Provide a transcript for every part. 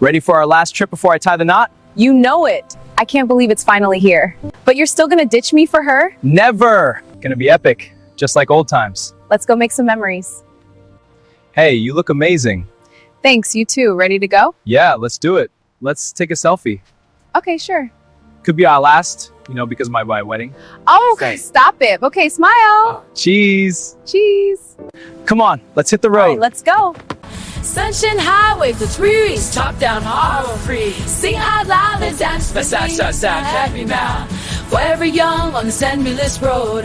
Ready for our last trip before I tie the knot? You know it. I can't believe it's finally here. But you're still gonna ditch me for her? Never! Gonna be epic, just like old times. Let's go make some memories. Hey, you look amazing. Thanks, you too. Ready to go? Yeah, let's do it. Let's take a selfie. Okay, sure. Could be our last, because of my wedding. Oh, Thanks. stop it. Okay, smile. Cheese. Cheese. Come on, let's hit the All road. right, let's go. Sunshine Highway for 3 weeks, top down horror free. Sing out loud and dance for me. Happy now. Forever young on this endless road.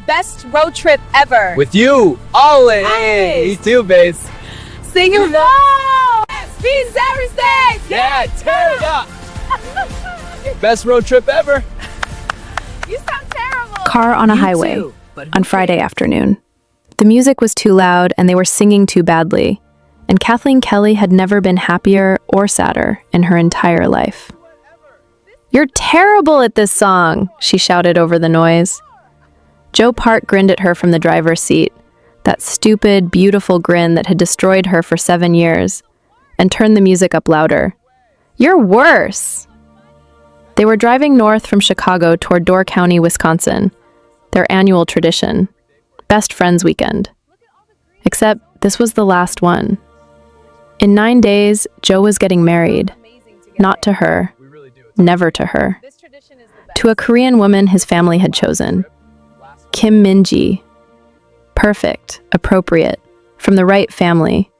Best road trip ever. With you, all in. Hey. You too, babes. Sing it loud. Peace everything. Yeah, tear it up. Best road trip ever. You sound terrible. Car on a highway on Friday afternoon. The music was too loud and they were singing too badly. And Kathleen Kelly had never been happier or sadder in her entire life. "You're terrible at this song," she shouted over the noise. Joe Park grinned at her from the driver's seat, that stupid, beautiful grin that had destroyed her for 7 years, and turned the music up louder. "You're worse." They were driving north from Chicago toward Door County, Wisconsin, their annual tradition, best friends weekend. Except this was the last one. In 9 days, Joe was getting married. Not to her, never to her. To a Korean woman his family had chosen. Kim Min-ji. Perfect, appropriate, from the right family.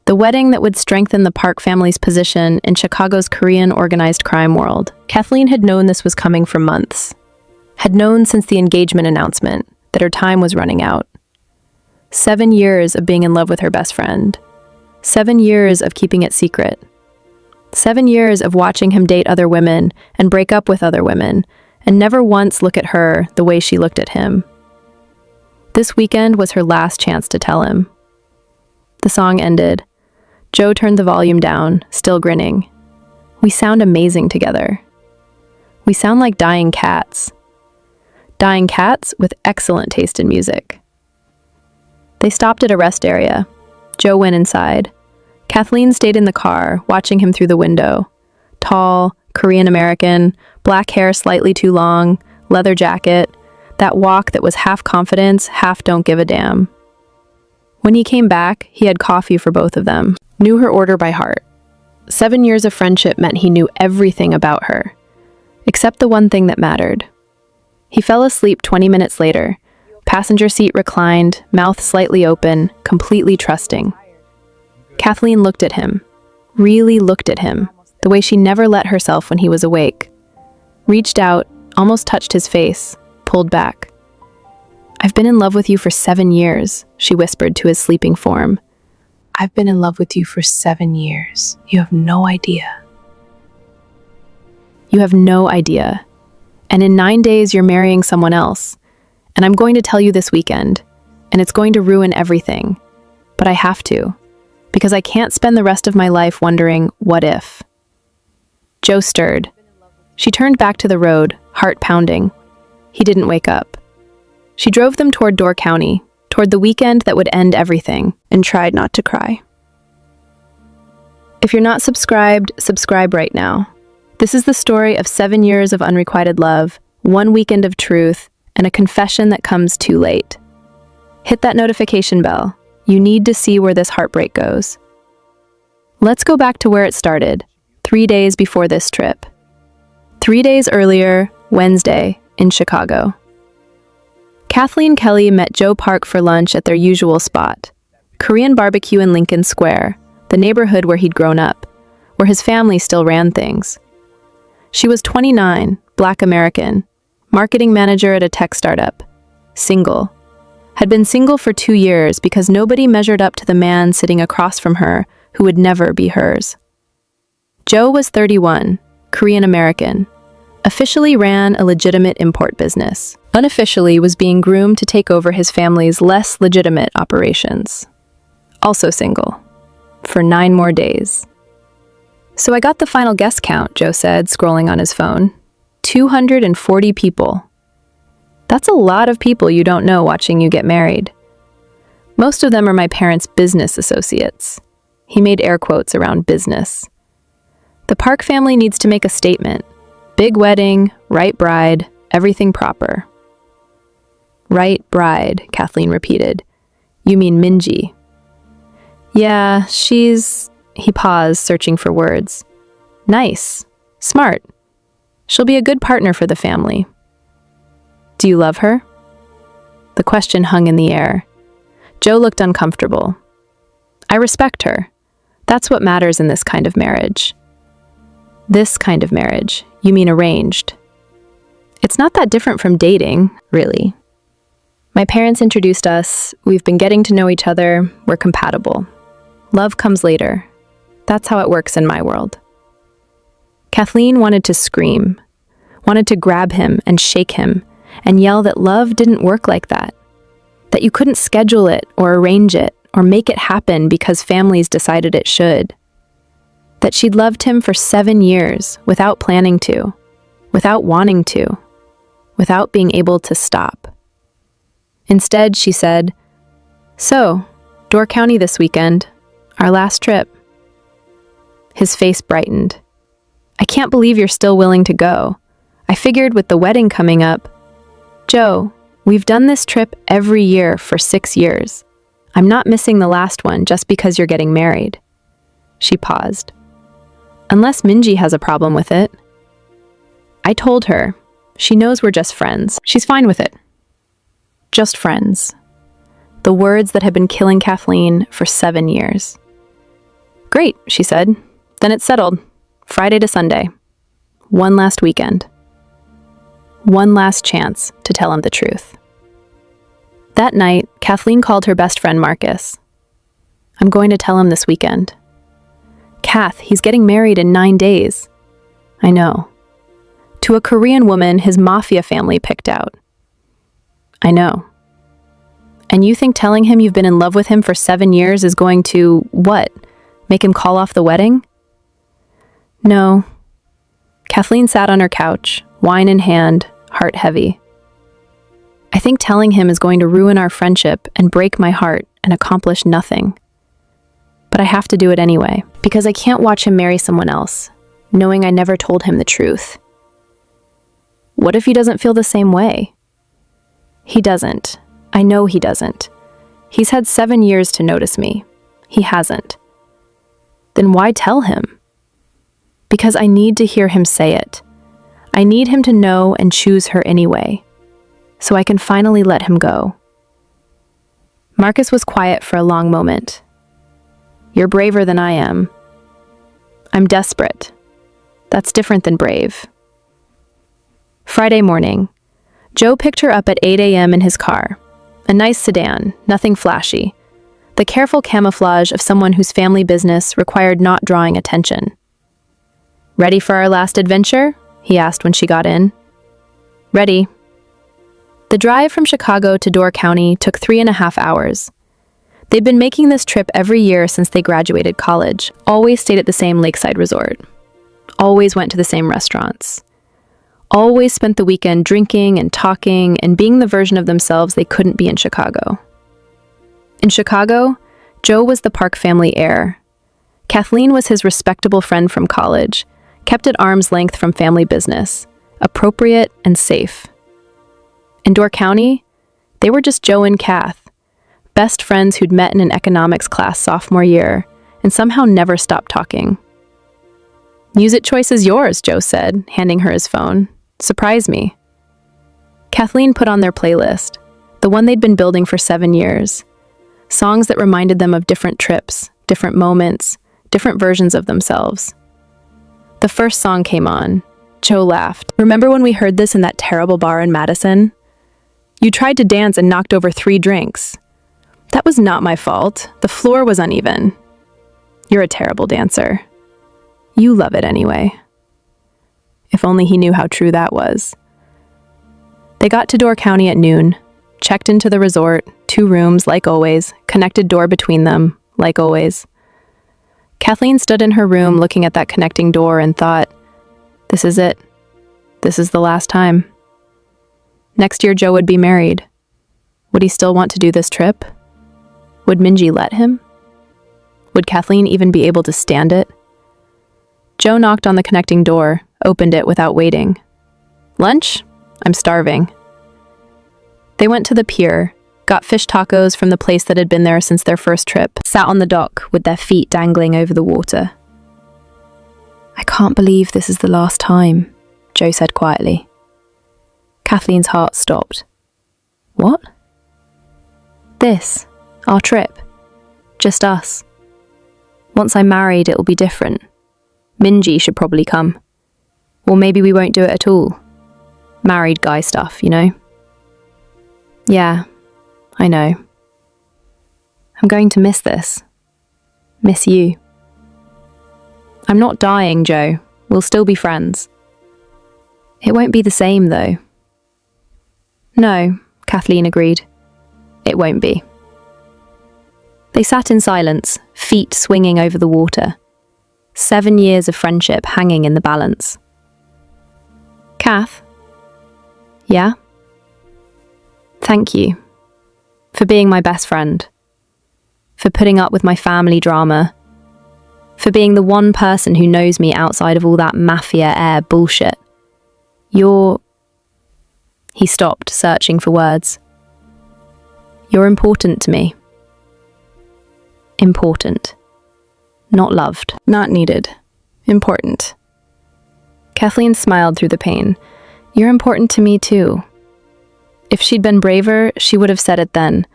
The wedding that would strengthen the Park family's position in Chicago's Korean organized crime world. Kathleen had known this was coming for months. Had known since the engagement announcement that her time was running out. 7 years of being in love with her best friend. 7 years of keeping it secret. 7 years of watching him date other women and break up with other women, and never once look at her the way she looked at him. This weekend was her last chance to tell him. The song ended. Joe turned the volume down, still grinning. "We sound amazing together. We sound like dying cats. Dying cats with excellent taste in music." They stopped at a rest area. Joe went inside. Kathleen stayed in the car, watching him through the window. Tall, Korean-American, black hair slightly too long, leather jacket, that walk that was half confidence, half don't give a damn. When he came back, he had coffee for both of them. Knew her order by heart. 7 years of friendship meant he knew everything about her, except the one thing that mattered. He fell asleep 20 minutes later, passenger seat reclined, mouth slightly open, completely trusting. Kathleen looked at him, really looked at him, the way she never let herself when he was awake. Reached out, almost touched his face, pulled back. "I've been in love with you for 7 years," she whispered to his sleeping form. "I've been in love with you for 7 years. You have no idea." You have no idea. And in 9 days, you're marrying someone else. And I'm going to tell you this weekend. And it's going to ruin everything. But I have to. Because I can't spend the rest of my life wondering, what if? Joe stirred. She turned back to the road, heart pounding. He didn't wake up. She drove them toward Door County, toward the weekend that would end everything, and tried not to cry. If you're not subscribed, subscribe right now. This is the story of 7 years of unrequited love, 1 weekend of truth, and a confession that comes too late. Hit that notification bell. You need to see where this heartbreak goes. Let's go back to where it started, 3 days before this trip. 3 days earlier, Wednesday, in Chicago. Kathleen Kelly met Joe Park for lunch at their usual spot, Korean barbecue in Lincoln Square, the neighborhood where he'd grown up, where his family still ran things. She was 29, Black American, marketing manager at a tech startup, single. Had been single for 2 years because nobody measured up to the man sitting across from her who would never be hers. Joe was 31, Korean American, officially ran a legitimate import business. Unofficially was being groomed to take over his family's less legitimate operations. Also single. For 9 more days. "So I got the final guest count," Joe said, scrolling on his phone. 240 people. That's a lot of people you don't know watching you get married. Most of them are my parents' business associates. He made air quotes around business. The Park family needs to make a statement. Big wedding, right bride, everything proper. Right bride, Kathleen repeated. You mean Minji? Yeah, she's... He paused, searching for words. Nice. Smart. She'll be a good partner for the family. Do you love her? The question hung in the air. Joe looked uncomfortable. I respect her. That's what matters in this kind of marriage. This kind of marriage? You mean arranged? It's not that different from dating, really. My parents introduced us, we've been getting to know each other, we're compatible. Love comes later. That's how it works in my world. Kathleen wanted to scream, wanted to grab him and shake him, and yell that love didn't work like that. That you couldn't schedule it or arrange it or make it happen because families decided it should. That she'd loved him for 7 years without planning to, without wanting to, without being able to stop. Instead, she said, "So, Door County this weekend, our last trip." His face brightened. "I can't believe you're still willing to go. I figured with the wedding coming up..." "Joe, we've done this trip every year for 6 years. I'm not missing the last one just because you're getting married." She paused. "Unless Minji has a problem with it." I told her. She knows we're just friends. She's fine with it. Just friends. The words that had been killing Kathleen for 7 years. "Great," she said. "Then it's settled. Friday to Sunday. One last weekend. One last chance to tell him the truth." That night, Kathleen called her best friend Marcus. "I'm going to tell him this weekend." "Kath, he's getting married in 9 days." "I know. To a Korean woman his mafia family picked out." "I know. And you think telling him you've been in love with him for 7 years is going to, what, make him call off the wedding?" "No." Kathleen sat on her couch, wine in hand, heart heavy. "I think telling him is going to ruin our friendship and break my heart and accomplish nothing. But I have to do it anyway, because I can't watch him marry someone else, knowing I never told him the truth." What if he doesn't feel the same way? He doesn't. I know he doesn't. He's had 7 years to notice me. He hasn't. Then why tell him? Because I need to hear him say it. I need him to know and choose her anyway, so I can finally let him go. Marcus was quiet for a long moment. "You're braver than I am." "I'm desperate." "That's different than brave." Friday morning, Joe picked her up at 8 a.m. in his car. A nice sedan, nothing flashy. The careful camouflage of someone whose family business required not drawing attention. "Ready for our last adventure?" he asked when she got in. "Ready." The drive from Chicago to Door County took 3.5 hours. They'd been making this trip every year since they graduated college, always stayed at the same lakeside resort, always went to the same restaurants, always spent the weekend drinking and talking and being the version of themselves they couldn't be in Chicago. In Chicago, Joe was the Park family heir. Kathleen was his respectable friend from college, kept at arm's length from family business, appropriate and safe. In Door County, they were just Joe and Kath, best friends who'd met in an economics class sophomore year and somehow never stopped talking. "Music choice is yours," Joe said, handing her his phone. "Surprise me." Kathleen put on their playlist, the one they'd been building for 7 years. Songs that reminded them of different trips, different moments, different versions of themselves. The first song came on. Joe laughed. "Remember when we heard this in that terrible bar in Madison? You tried to dance and knocked over 3 drinks. That was not my fault. The floor was uneven. You're a terrible dancer. You love it anyway." If only he knew how true that was. They got to Door County at noon, checked into the resort, 2 rooms, like always, connected door between them, like always. Kathleen stood in her room looking at that connecting door and thought, this is it. This is the last time. Next year, Joe would be married. Would he still want to do this trip? Would Minji let him? Would Kathleen even be able to stand it? Joe knocked on the connecting door, opened it without waiting. Lunch? I'm starving. They went to the pier, got fish tacos from the place that had been there since their first trip, sat on the dock with their feet dangling over the water. I can't believe this is the last time, Joe said quietly. Kathleen's heart stopped. What? This, our trip. Just us. Once I'm married, it will be different. Minji should probably come. Or maybe we won't do it at all. Married guy stuff, you know? Yeah, I know. I'm going to miss this. Miss you. I'm not dying, Joe. We'll still be friends. It won't be the same, though. No, Kathleen agreed. It won't be. They sat in silence, feet swinging over the water. 7 years of friendship hanging in the balance. Kath? Yeah? Thank you. For being my best friend. For putting up with my family drama. For being the one person who knows me outside of all that mafia air bullshit. You're... He stopped, searching for words. You're important to me. Important. Not loved. Not needed. Important. Kathleen smiled through the pain. You're important to me too. If she'd been braver, she would have said it then.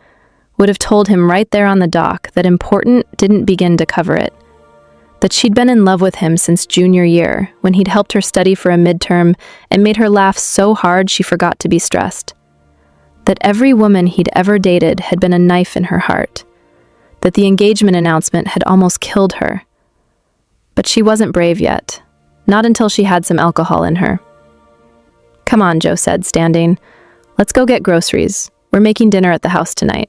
Would have told him right there on the dock that important didn't begin to cover it. That she'd been in love with him since junior year, when he'd helped her study for a midterm and made her laugh so hard she forgot to be stressed. That every woman he'd ever dated had been a knife in her heart. That the engagement announcement had almost killed her. But she wasn't brave yet. Not until she had some alcohol in her. Come on, Joe said, standing. Let's go get groceries. We're making dinner at the house tonight.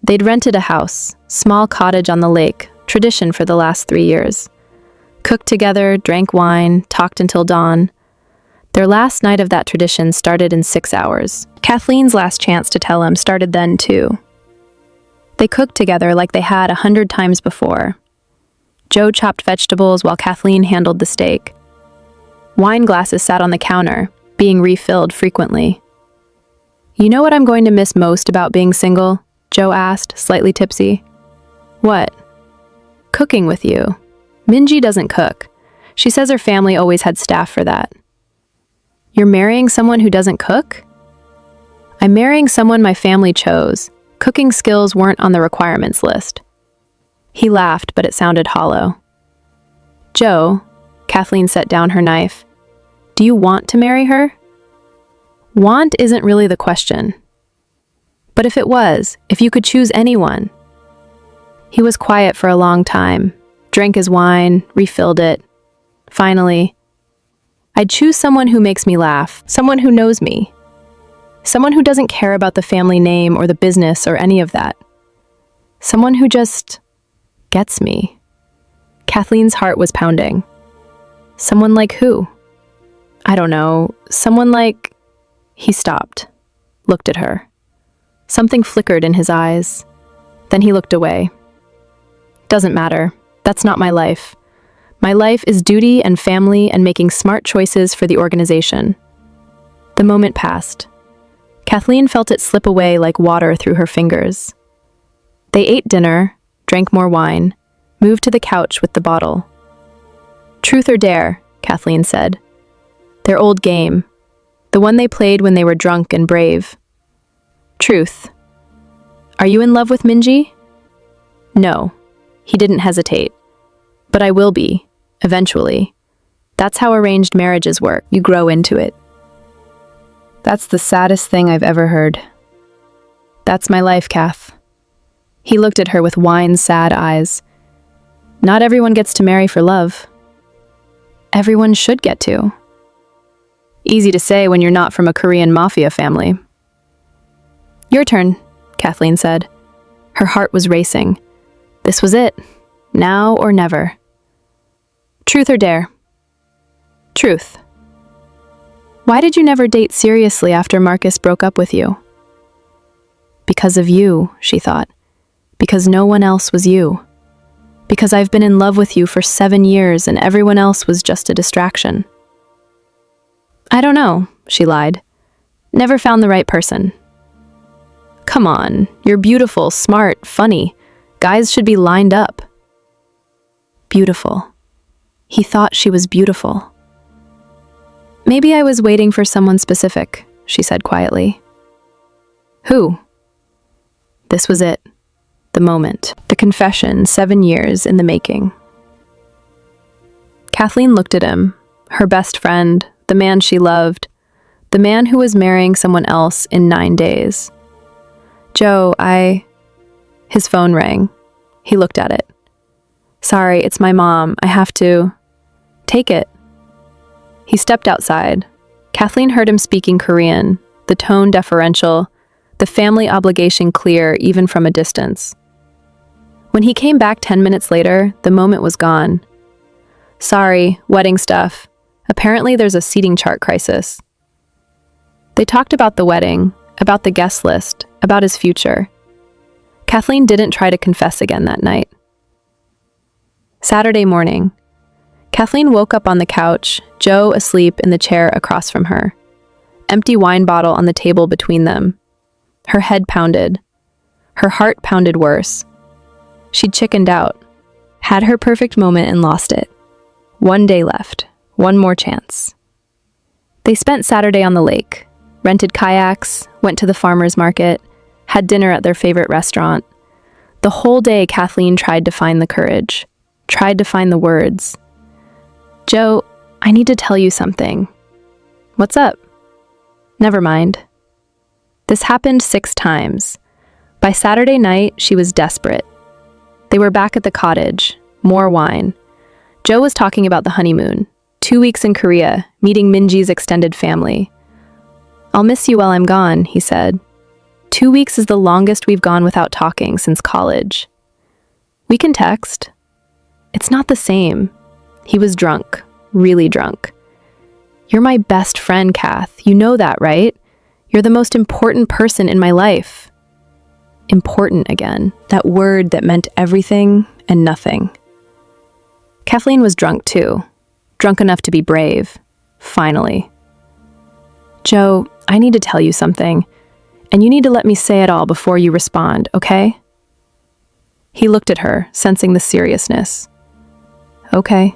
They'd rented a house, small cottage on the lake, tradition for the last 3 years. Cooked together, drank wine, talked until dawn. Their last night of that tradition started in 6 hours. Kathleen's last chance to tell him started then too. They cooked together like they had 100 times before. Joe chopped vegetables while Kathleen handled the steak. Wine glasses sat on the counter, being refilled frequently. You know what I'm going to miss most about being single? Joe asked, slightly tipsy. What? Cooking with you. Minji doesn't cook. She says her family always had staff for that. You're marrying someone who doesn't cook? I'm marrying someone my family chose. Cooking skills weren't on the requirements list. He laughed, but it sounded hollow. Joe, Kathleen set down her knife. Do you want to marry her? Want isn't really the question. But if it was, if you could choose anyone. He was quiet for a long time, drank his wine, refilled it. Finally, I'd choose someone who makes me laugh, someone who knows me. Someone who doesn't care about the family name or the business or any of that. Someone who just gets me. Kathleen's heart was pounding. Someone like who? I don't know. Someone like... He stopped, looked at her. Something flickered in his eyes. Then he looked away. Doesn't matter. That's not my life. My life is duty and family and making smart choices for the organization. The moment passed. Kathleen felt it slip away like water through her fingers. They ate dinner, drank more wine, moved to the couch with the bottle. Truth or dare, Kathleen said. Their old game. The one they played when they were drunk and brave. Truth. Are you in love with Minji? No. He didn't hesitate. But I will be, eventually. That's how arranged marriages work. You grow into it. That's the saddest thing I've ever heard. That's my life, Kath. He looked at her with wine-sad eyes. Not everyone gets to marry for love. Everyone should get to. Easy to say when you're not from a Korean mafia family. Your turn, Kathleen said. Her heart was racing. This was it. Now or never. Truth or dare? Truth. Why did you never date seriously after Marcus broke up with you? Because of you, she thought. Because no one else was you. Because I've been in love with you for 7 years and everyone else was just a distraction. I don't know, she lied. Never found the right person. Come on, you're beautiful, smart, funny. Guys should be lined up. Beautiful. He thought she was beautiful. Maybe I was waiting for someone specific, she said quietly. Who? This was it. The moment. The confession, 7 years in the making. Kathleen looked at him, her best friend, the man she loved, the man who was marrying someone else in 9 days. Joe, His phone rang. He looked at it. Sorry, it's my mom. I have to... Take it. He stepped outside. Kathleen heard him speaking Korean, the tone deferential, the family obligation clear even from a distance. When he came back 10 minutes later, the moment was gone. Sorry, wedding stuff. Apparently there's a seating chart crisis. They talked about the wedding, about the guest list, about his future. Kathleen didn't try to confess again that night. Saturday morning. Kathleen woke up on the couch, Joe asleep in the chair across from her. Empty wine bottle on the table between them. Her head pounded. Her heart pounded worse. She'd chickened out. Had her perfect moment and lost it. 1 day left. One more chance. They spent Saturday on the lake, rented kayaks, went to the farmer's market, had dinner at their favorite restaurant. The whole day Kathleen tried to find the courage, tried to find the words. Joe, I need to tell you something. What's up? Never mind. This happened 6 times. By Saturday night, she was desperate. They were back at the cottage, more wine. Joe was talking about the honeymoon, 2 weeks in Korea, meeting Minji's extended family. I'll miss you while I'm gone, he said. 2 weeks is the longest we've gone without talking since college. We can text. It's not the same. He was drunk, really drunk. You're my best friend, Kath. You know that, right? You're the most important person in my life. Important again. That word that meant everything and nothing. Kathleen was drunk too. Drunk enough to be brave. Finally. Joe, I need to tell you something, and you need to let me say it all before you respond, okay? He looked at her, sensing the seriousness. Okay.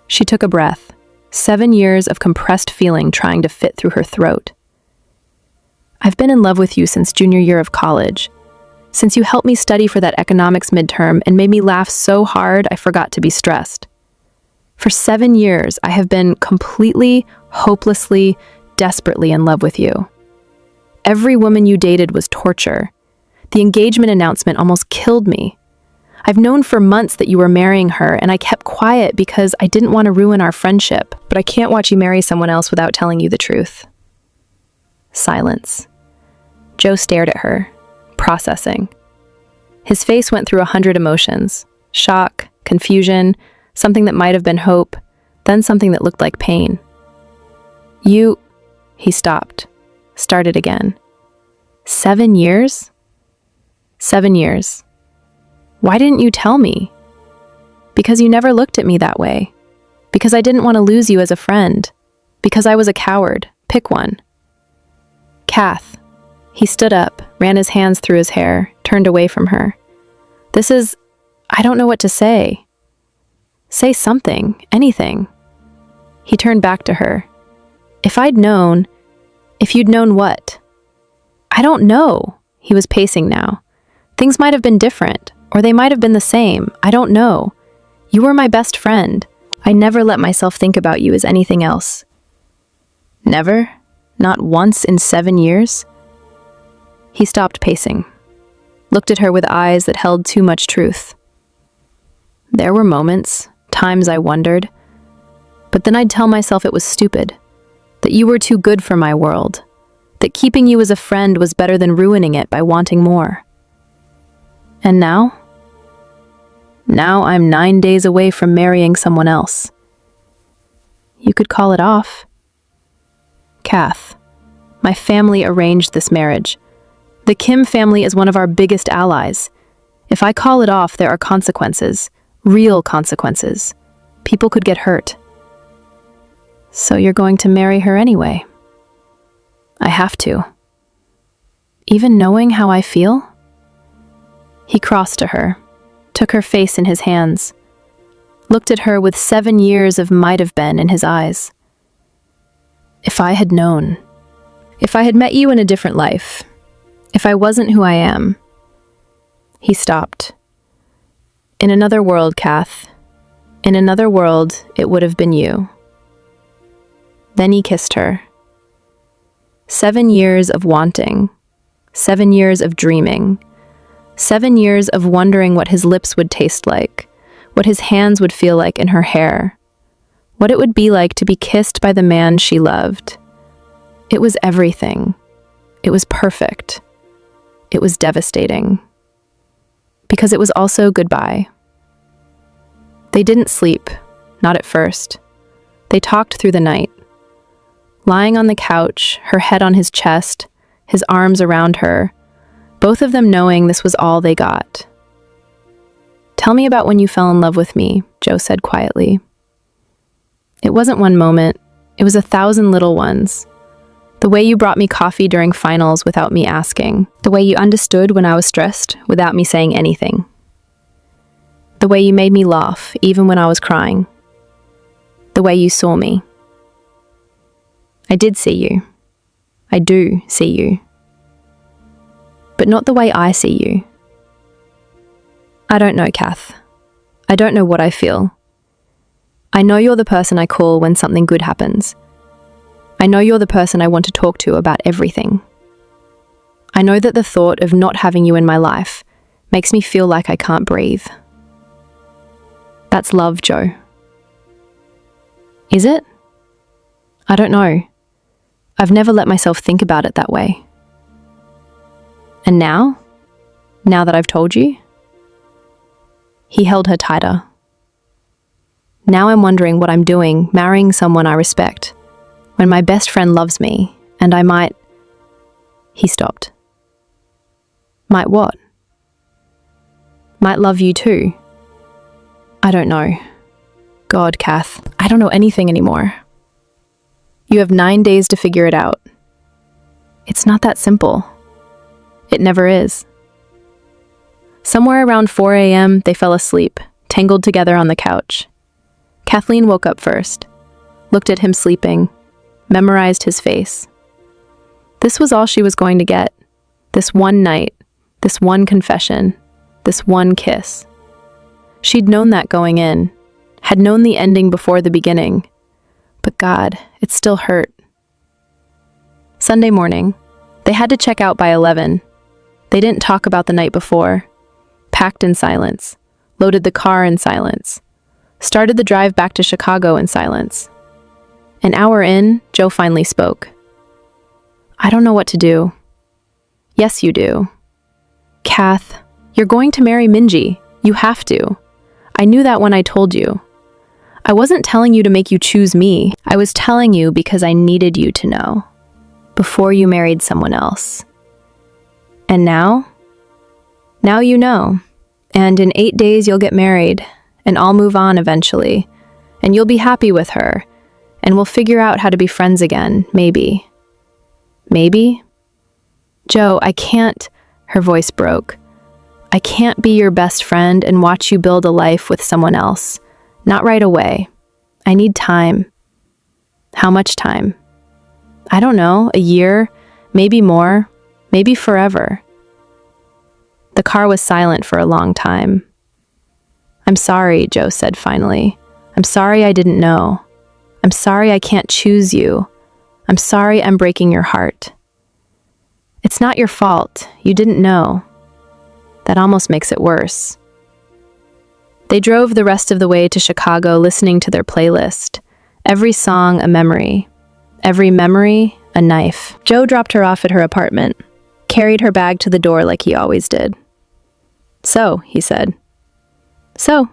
She took a breath. 7 years of compressed feeling trying to fit through her throat. I've been in love with you since junior year of college, since you helped me study for that economics midterm and made me laugh so hard I forgot to be stressed. For 7 years, I have been completely, hopelessly, desperately in love with you. Every woman you dated was torture. The engagement announcement almost killed me. I've known for months that you were marrying her, and I kept quiet because I didn't want to ruin our friendship, but I can't watch you marry someone else without telling you the truth. Silence. Joe stared at her, processing. His face went through 100 emotions. Shock, confusion, something that might have been hope, then something that looked like pain. He stopped, started again. 7 years? 7 years. Why didn't you tell me? Because you never looked at me that way. Because I didn't want to lose you as a friend. Because I was a coward. Pick one. Kath. He stood up, ran his hands through his hair, turned away from her. I don't know what to say. Say something, anything. He turned back to her. If you'd known what? I don't know. He was pacing now. Things might have been different, or they might have been the same. I don't know. You were my best friend. I never let myself think about you as anything else. Never? Not once in 7 years? He stopped pacing, looked at her with eyes that held too much truth. There were moments, times I wondered, but then I'd tell myself it was stupid, that you were too good for my world, that keeping you as a friend was better than ruining it by wanting more. And now? Now I'm 9 days away from marrying someone else. You could call it off. Kath, my family arranged this marriage. The Kim family is one of our biggest allies. If I call it off, there are consequences. Real consequences. People could get hurt. So you're going to marry her anyway? I have to. Even knowing how I feel? He crossed to her, took her face in his hands, looked at her with 7 years of might have been in his eyes. If I had known, if I had met you in a different life, if I wasn't who I am. He stopped. In another world, Kath. In another world, it would have been you. Then he kissed her. 7 years of wanting. 7 years of dreaming. 7 years of wondering what his lips would taste like, what his hands would feel like in her hair, what it would be like to be kissed by the man she loved. It was everything. It was perfect. It was devastating. Because it was also goodbye. They didn't sleep, not at first. They talked through the night. Lying on the couch, her head on his chest, his arms around her, both of them knowing this was all they got. Tell me about when you fell in love with me, Joe said quietly. It wasn't one moment, it was 1,000 little ones. The way you brought me coffee during finals without me asking. The way you understood when I was stressed without me saying anything. The way you made me laugh even when I was crying. The way you saw me. I did see you. I do see you. But not the way I see you. I don't know, Kath. I don't know what I feel. I know you're the person I call when something good happens. I know you're the person I want to talk to about everything. I know that the thought of not having you in my life makes me feel like I can't breathe. That's love, Joe. Is it? I don't know. I've never let myself think about it that way. And now? Now that I've told you? He held her tighter. Now I'm wondering what I'm doing marrying someone I respect, when my best friend loves me, and I might... He stopped. Might what? Might love you too. I don't know. God, Kath, I don't know anything anymore. You have 9 days to figure it out. It's not that simple. It never is. Somewhere around 4 a.m., they fell asleep, tangled together on the couch. Kathleen woke up first, looked at him sleeping, memorized his face. This was all she was going to get. This one night, this one confession, this one kiss. She'd known that going in, had known the ending before the beginning. But God, it still hurt. Sunday morning, they had to check out by 11. They didn't talk about the night before. Packed in silence, loaded the car in silence, started the drive back to Chicago in silence. An hour in, Joe finally spoke. I don't know what to do. Yes, you do. Kath, you're going to marry Minji. You have to. I knew that when I told you. I wasn't telling you to make you choose me. I was telling you because I needed you to know. Before you married someone else. And now? Now you know. And in 8 days you'll get married. And I'll move on eventually. And you'll be happy with her. And we'll figure out how to be friends again, maybe. Maybe? Joe, I can't... Her voice broke. I can't be your best friend and watch you build a life with someone else. Not right away. I need time. How much time? I don't know, a year, maybe more, maybe forever. The car was silent for a long time. I'm sorry, Joe said finally. I'm sorry I didn't know. I'm sorry I can't choose you. I'm sorry I'm breaking your heart. It's not your fault. You didn't know. That almost makes it worse. They drove the rest of the way to Chicago listening to their playlist. Every song a memory. Every memory a knife. Joe dropped her off at her apartment, carried her bag to the door like he always did. So, he said. So,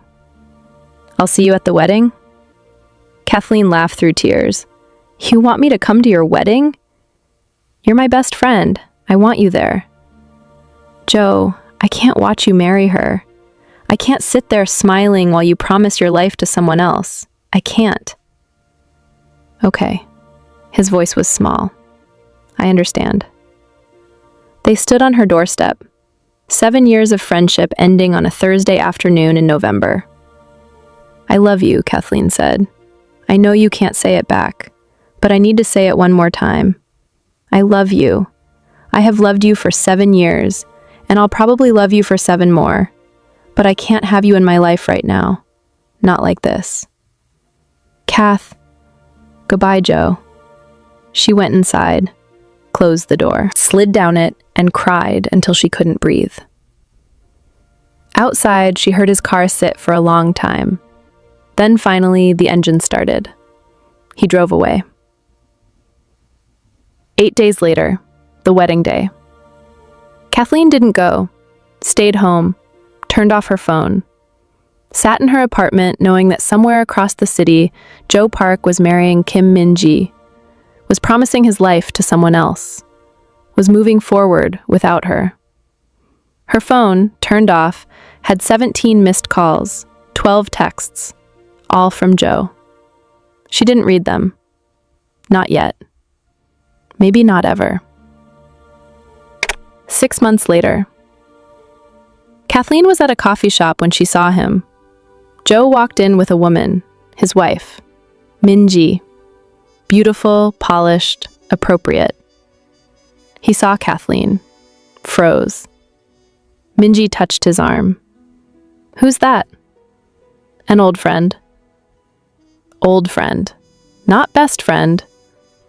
I'll see you at the wedding? Kathleen laughed through tears. You want me to come to your wedding? You're my best friend. I want you there. Joe, I can't watch you marry her. I can't sit there smiling while you promise your life to someone else. I can't. Okay. His voice was small. I understand. They stood on her doorstep. 7 years of friendship ending on a Thursday afternoon in November. I love you, Kathleen said. I know you can't say it back, but I need to say it one more time. I love you. I have loved you for 7 years, and I'll probably love you for 7 more. But I can't have you in my life right now. Not like this. Kath. Goodbye, Joe. She went inside, closed the door, slid down it, and cried until she couldn't breathe. Outside, she heard his car sit for a long time. Then finally, the engine started. He drove away. 8 days later, the wedding day. Kathleen didn't go, stayed home, turned off her phone, sat in her apartment knowing that somewhere across the city, Joe Park was marrying Kim Min-ji, was promising his life to someone else, was moving forward without her. Her phone, turned off, had 17 missed calls, 12 texts, all from Joe. She didn't read them. Not yet. Maybe not ever. 6 months later. Kathleen was at a coffee shop when she saw him. Joe walked in with a woman, his wife, Min-ji. Beautiful, polished, appropriate. He saw Kathleen, froze. Min-ji touched his arm. Who's that? An old friend. Old friend. Not best friend.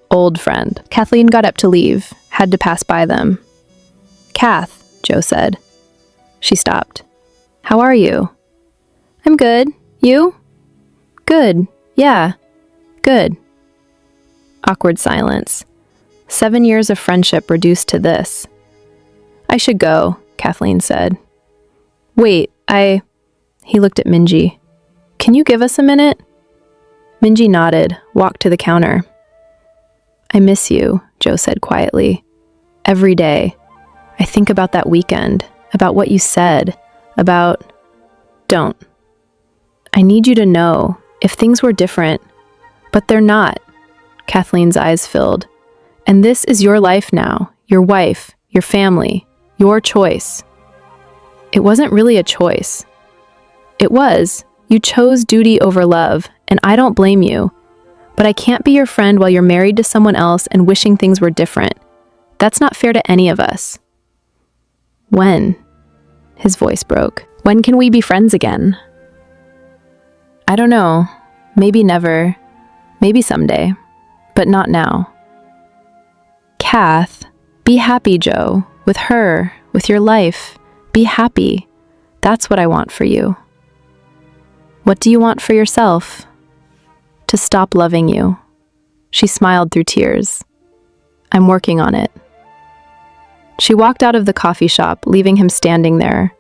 Old friend. Kathleen got up to leave, had to pass by them. Kath, Joe said. She stopped. How are you? I'm good. You? Good. Yeah. Good. Awkward silence. 7 years of friendship reduced to this. I should go, Kathleen said. Wait, He looked at Min-ji. Can you give us a minute? Min-ji nodded, walked to the counter. I miss you, Joe said quietly. Every day. I think about that weekend, about what you said, about... Don't. I need you to know, if things were different, but they're not. Kathleen's eyes filled. And this is your life now, your wife, your family, your choice. It wasn't really a choice. It was. You chose duty over love, and I don't blame you. But I can't be your friend while you're married to someone else and wishing things were different. That's not fair to any of us. When? His voice broke. When can we be friends again? I don't know. Maybe never. Maybe someday. But not now. Kath, be happy, Joe. With her, with your life. Be happy. That's what I want for you. What do you want for yourself? To stop loving you. She smiled through tears. I'm working on it. She walked out of the coffee shop, leaving him standing there.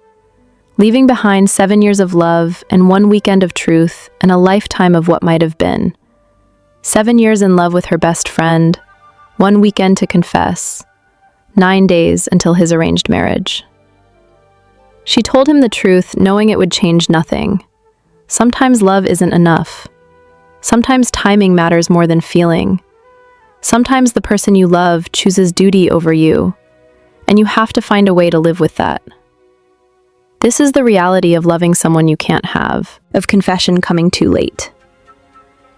Leaving behind 7 years of love and 1 weekend of truth and a lifetime of what might have been. 7 years in love with her best friend, 1 weekend to confess, 9 days until his arranged marriage. She told him the truth, knowing it would change nothing. Sometimes love isn't enough. Sometimes timing matters more than feeling. Sometimes the person you love chooses duty over you, and you have to find a way to live with that. This is the reality of loving someone you can't have, of confession coming too late,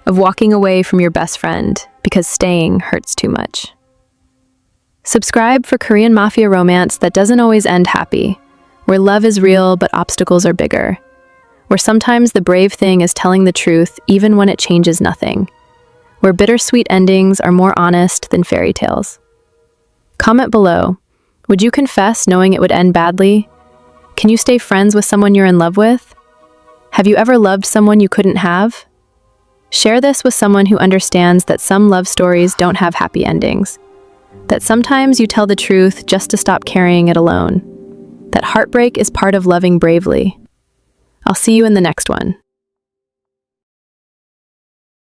of walking away from your best friend because staying hurts too much. Subscribe for Korean mafia romance that doesn't always end happy, where love is real but obstacles are bigger, where sometimes the brave thing is telling the truth even when it changes nothing, where bittersweet endings are more honest than fairy tales. Comment below. Would you confess knowing it would end badly? Can you stay friends with someone you're in love with? Have you ever loved someone you couldn't have? Share this with someone who understands that some love stories don't have happy endings, that sometimes you tell the truth just to stop carrying it alone, that heartbreak is part of loving bravely. I'll see you in the next one.